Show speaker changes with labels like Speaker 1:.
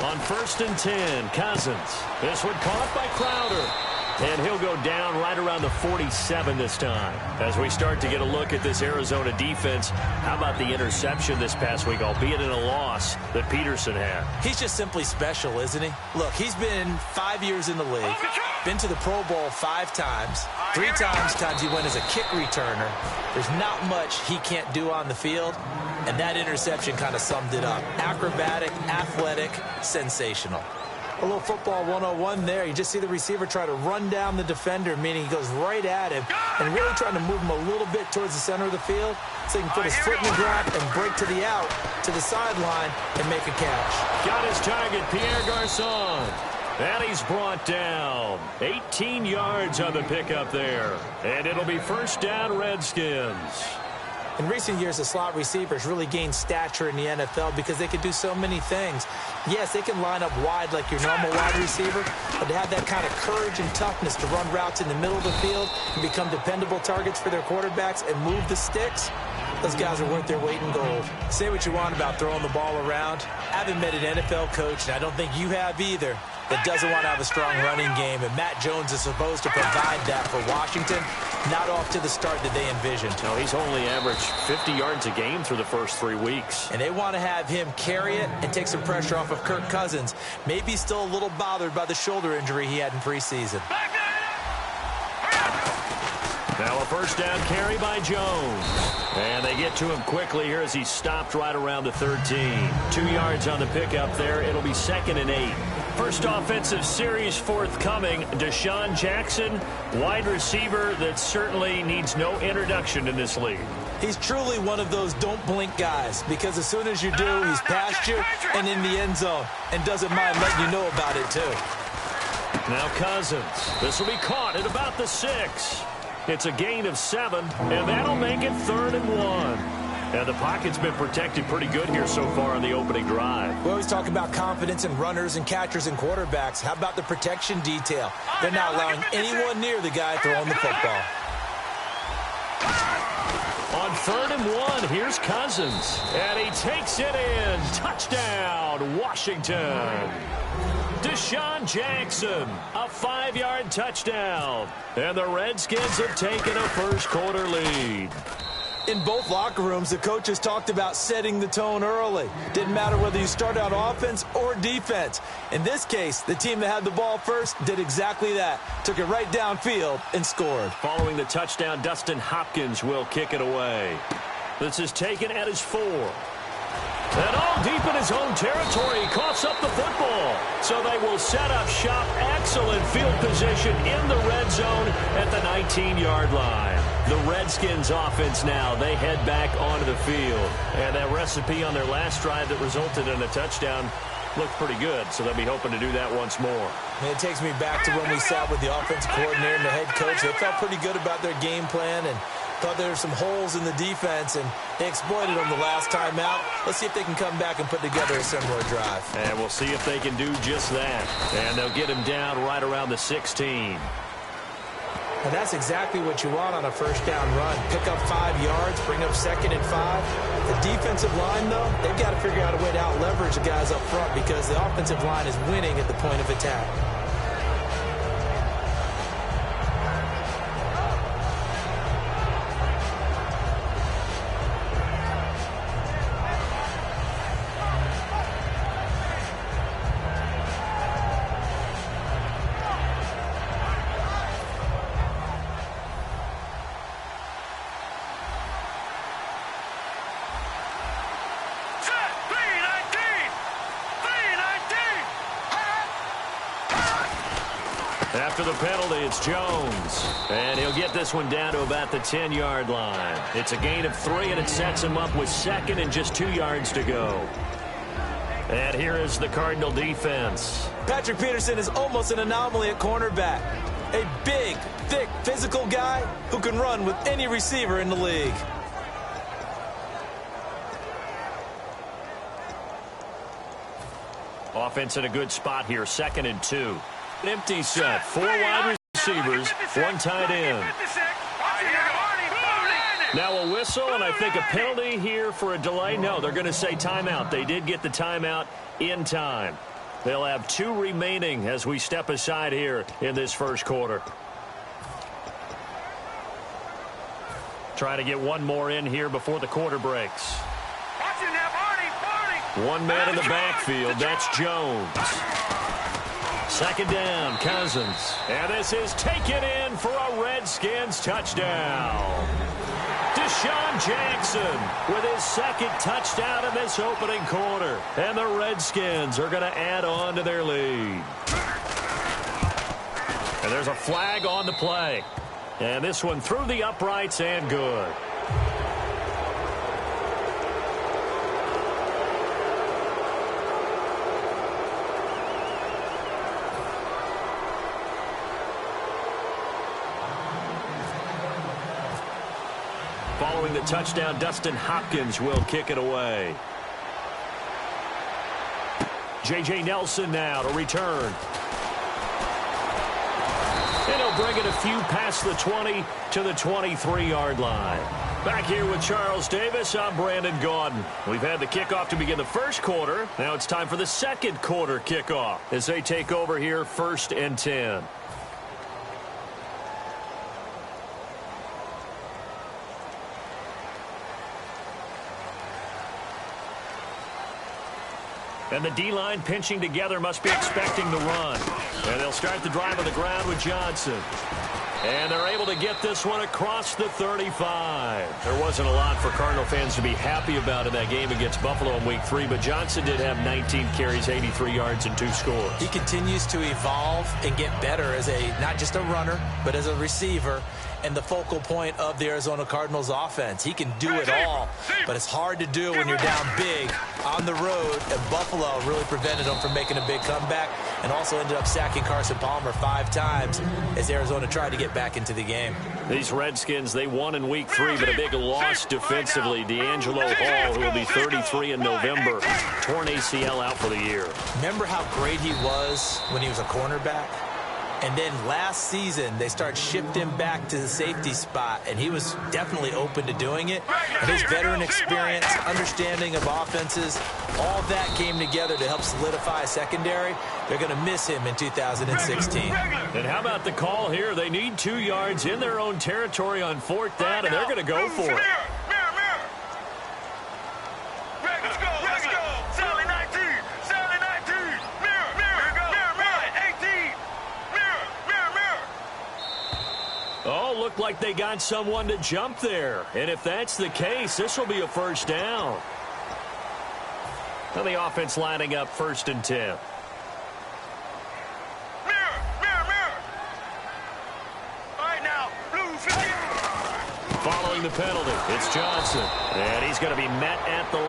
Speaker 1: On 1st and 10, Cousins. This one caught by Crowder. And he'll go down right around the 47 this time. As we start to get a look at this Arizona defense, how about the interception this past week, albeit in a loss that Peterson had?
Speaker 2: He's just simply special, isn't he? Look, he's been 5 years in the league, been to the Pro Bowl 5 times. 3 times he went as a kick returner. There's not much he can't do on the field, and that interception kind of summed it up. Acrobatic, athletic, sensational. A little football 101 there. You just see the receiver try to run down the defender, meaning he goes right at him and really trying to move him a little bit towards the center of the field so he can put his foot in the ground and break to the out, to the sideline, and make a catch.
Speaker 1: Got his target, Pierre Garçon. And he's brought down. 18 yards on the pickup there. And it'll be first down, Redskins.
Speaker 2: In recent years, the slot receivers really gained stature in the NFL because they can do so many things. Yes, they can line up wide like your normal wide receiver, but to have that kind of courage and toughness to run routes in the middle of the field and become dependable targets for their quarterbacks and move the sticks, those guys are worth their weight in gold. Say what you want about throwing the ball around. I haven't met an NFL coach, and I don't think you have either, that doesn't want to have a strong running game, and Matt Jones is supposed to provide that for Washington. Not off to the start that they envisioned.
Speaker 1: No, he's only averaged 50 yards a game through the first 3 weeks.
Speaker 2: And they want to have him carry it and take some pressure off of Kirk Cousins. Maybe still a little bothered by the shoulder injury he had in preseason.
Speaker 1: Now a first down carry by Jones. And they get to him quickly here as he's stopped right around the 13. 2 yards on the pickup there. It'll be 2nd and 8. First offensive series forthcoming. Deshaun Jackson, wide receiver that certainly needs no introduction in this league.
Speaker 2: He's truly one of those don't blink guys, because as soon as you do, he's past you and in the end zone and doesn't mind letting you know about it too.
Speaker 1: Now Cousins. This will be caught at about the 6. It's a gain of 7, and that'll make it 3rd and 1. And the pocket's been protected pretty good here so far on the opening drive.
Speaker 2: We always talk about confidence in runners and catchers and quarterbacks. How about the protection detail? They're not allowing anyone near the guy throwing the football.
Speaker 1: On 3rd and 1, here's Cousins. And he takes it in. Touchdown, Washington. Deshaun Jackson, a 5-yard touchdown. And the Redskins have taken a first-quarter lead.
Speaker 2: In both locker rooms, the coaches talked about setting the tone early. Didn't matter whether you start out offense or defense. In this case, the team that had the ball first did exactly that. Took it right downfield and scored.
Speaker 1: Following the touchdown, Dustin Hopkins will kick it away. This is taken at his 4. And all deep in his own territory, he coughs up the football. So they will set up shop. Excellent field position in the red zone at the 19-yard line. The Redskins offense now, they head back onto the field. And that recipe on their last drive that resulted in a touchdown looked pretty good, so they'll be hoping to do that once more.
Speaker 2: And it takes me back to when we sat with the offensive coordinator and the head coach. They felt pretty good about their game plan and thought there were some holes in the defense, and they exploited them the last time out. Let's see if they can come back and put together a similar drive.
Speaker 1: And we'll see if they can do just that. And they'll get him down right around the 16.
Speaker 2: And that's exactly what you want on a first down run. Pick up 5 yards, bring up 2nd and 5. The defensive line, though, they've got to figure out a way to out-leverage the guys up front because the offensive line is winning at the point of attack.
Speaker 1: After the penalty, it's Jones. And he'll get this one down to about the 10-yard line. It's a gain of 3, and it sets him up with 2nd and just 2 yards to go. And here is the Cardinal defense.
Speaker 2: Patrick Peterson is almost an anomaly at cornerback. A big, thick, physical guy who can run with any receiver in the league.
Speaker 1: Offense in a good spot here, 2nd and 2. Empty set, 4 wide receivers, 1 tight end. Now a whistle, and I think a penalty here for a delay. No, they're going to say timeout. They did get the timeout in time. They'll have 2 remaining as we step aside here in this first quarter. Trying to get one more in here before the quarter breaks. One man in the backfield. That's Jones. Second down, Cousins. And this is taken in for a Redskins touchdown. Deshaun Jackson with his second touchdown in this opening quarter. And the Redskins are going to add on to their lead. And there's a flag on the play. And this one through the uprights and good. Following the touchdown, Dustin Hopkins will kick it away. J.J. Nelson now to return. And he'll bring it a few past the 20 to the 23-yard line. Back here with Charles Davis, I'm Brandon Gaudin. We've had the kickoff to begin the first quarter. Now it's time for the second quarter kickoff as they take over here 1st and 10. And the D-line pinching together must be expecting the run. And they'll start the drive on the ground with Johnson. And they're able to get this one across the 35. There wasn't a lot for Cardinal fans to be happy about in that game against Buffalo in Week 3, but Johnson did have 19 carries, 83 yards, and 2 scores.
Speaker 2: He continues to evolve and get better as not just a runner, but as a receiver and the focal point of the Arizona Cardinals offense. He can do it all, but it's hard to do when you're down big on the road, and Buffalo really prevented him from making a big comeback and also ended up sacking Carson Palmer 5 times as Arizona tried to get back into the game.
Speaker 1: These Redskins, they won in Week 3, but a big loss defensively. D'Angelo Hall, who will be 33 in November, torn ACL out for the year.
Speaker 2: Remember how great he was when he was a cornerback? And then last season, they start shifting back to the safety spot, and he was definitely open to doing it. And his veteran experience, understanding of offenses, all of that came together to help solidify a secondary. They're going to miss him in 2016.
Speaker 1: And how about the call here? They need 2 yards in their own territory on 4th down, and they're going to go for it. Oh, looked like they got someone to jump there. And if that's the case, this will be a 1st down. And the offense lining up 1st and 10. Following the penalty, it's Johnson. And he's going to be met at the